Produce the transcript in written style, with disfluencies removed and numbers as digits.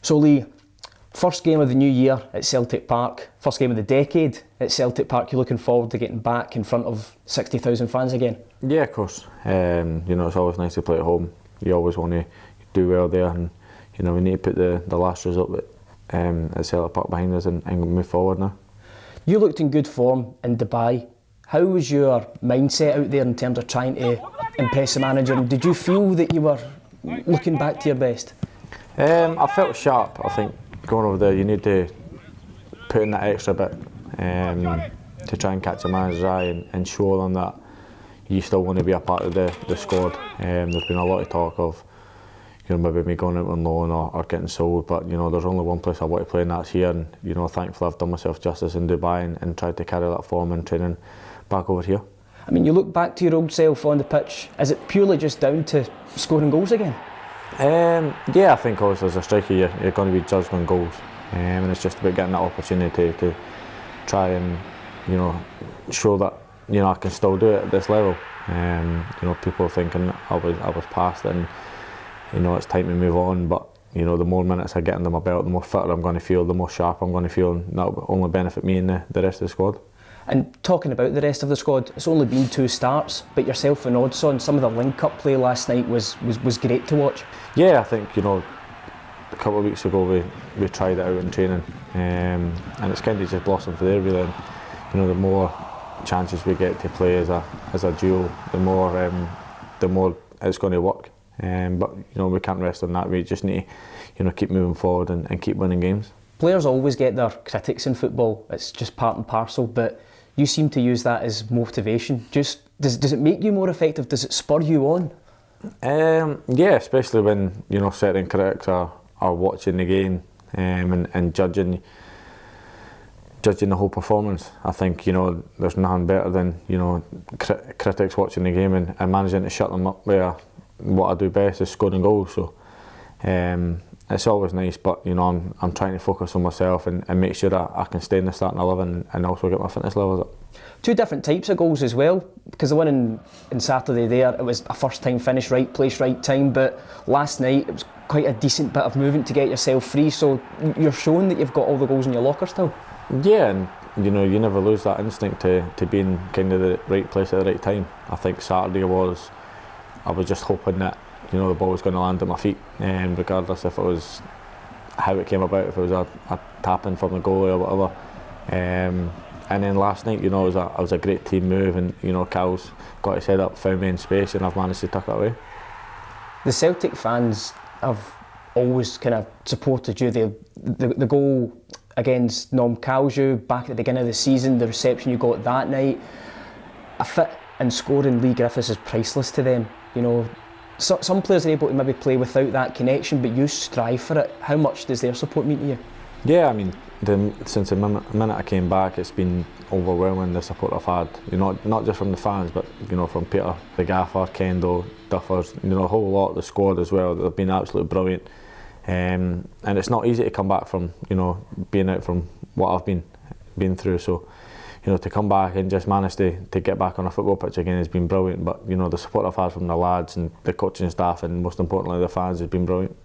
So Lee, first game of the new year at Celtic Park, first game of the decade at Celtic Park. You're looking forward to getting back in front of 60,000 fans again? Yeah, of course. It's always nice to play at home. You always want to do well there, and we need to put the last result at Celtic Park behind us and move forward now. You looked in good form in Dubai. How was your mindset out there in terms of trying to impress the manager? And did you feel that you were looking back to your best? I felt sharp. I think going over there, you need to put in that extra bit to try and catch the manager's eye and show them that you still want to be a part of the squad. There's been a lot of talk of maybe me going out on loan or getting sold, but there's only one place I want to play, and that's here. And thankfully I've done myself justice in Dubai and tried to carry that form and training back over here. I mean, you look back to your old self on the pitch, is it purely just down to scoring goals again? Yeah, I think obviously as a striker you're going to be judged on goals, and it's just about getting that opportunity to try and show that I can still do it at this level. People are thinking I was past it, and it's time to move on, but the more minutes I get under my belt, the more fitter I'm going to feel, the more sharp I'm going to feel, and that will only benefit me and the rest of the squad. And talking about the rest of the squad, it's only been 2 starts, but yourself and Odsonne, some of the link-up play last night was great to watch. Yeah, I think a couple of weeks ago we tried it out in training, and it's kind of just blossomed from there really. And, the more chances we get to play as a duo, the more it's going to work. But we can't rest on that. We just need to keep moving forward and keep winning games. Players always get their critics in football. It's just part and parcel. But you seem to use that as motivation. Does it make you more effective? Does it spur you on? Yeah, especially when certain critics are watching the game and judging the whole performance. I think there's nothing better than critics watching the game and managing to shut them up. Where what I do best is scoring goals. So it's always nice, but I'm trying to focus on myself and make sure that I can stay in the starting 11 and also get my fitness levels up. 2 different types of goals as well, because the one in Saturday there, it was a first time finish, right place, right time, but last night it was quite a decent bit of movement to get yourself free, so you're showing that you've got all the goals in your locker still. Yeah, and you never lose that instinct to be in kind of the right place at the right time. I think Saturday I was just hoping that the ball was going to land at my feet, regardless if it was how it came about, if it was a tap in from the goalie or whatever. And then last night, it was a great team move, and Cal's got his head up, found me in space, and I've managed to tuck it away. The Celtic fans have always kind of supported you. The goal against Nom Kalju back at the beginning of the season, the reception you got that night, a fit and scoring Leigh Griffiths is priceless to them. Some players are able to maybe play without that connection, but you strive for it. How much does their support mean to you? Yeah, I mean, since the minute I came back, it's been overwhelming, the support I've had. Not just from the fans, but from Peter, the gaffer, Kendo, Duffers, a whole lot of the squad as well. They've been absolutely brilliant. And it's not easy to come back from being out from what I've been through. So to come back and just manage to get back on a football pitch again has been brilliant. But the support I've had from the lads and the coaching staff, and most importantly the fans, has been brilliant.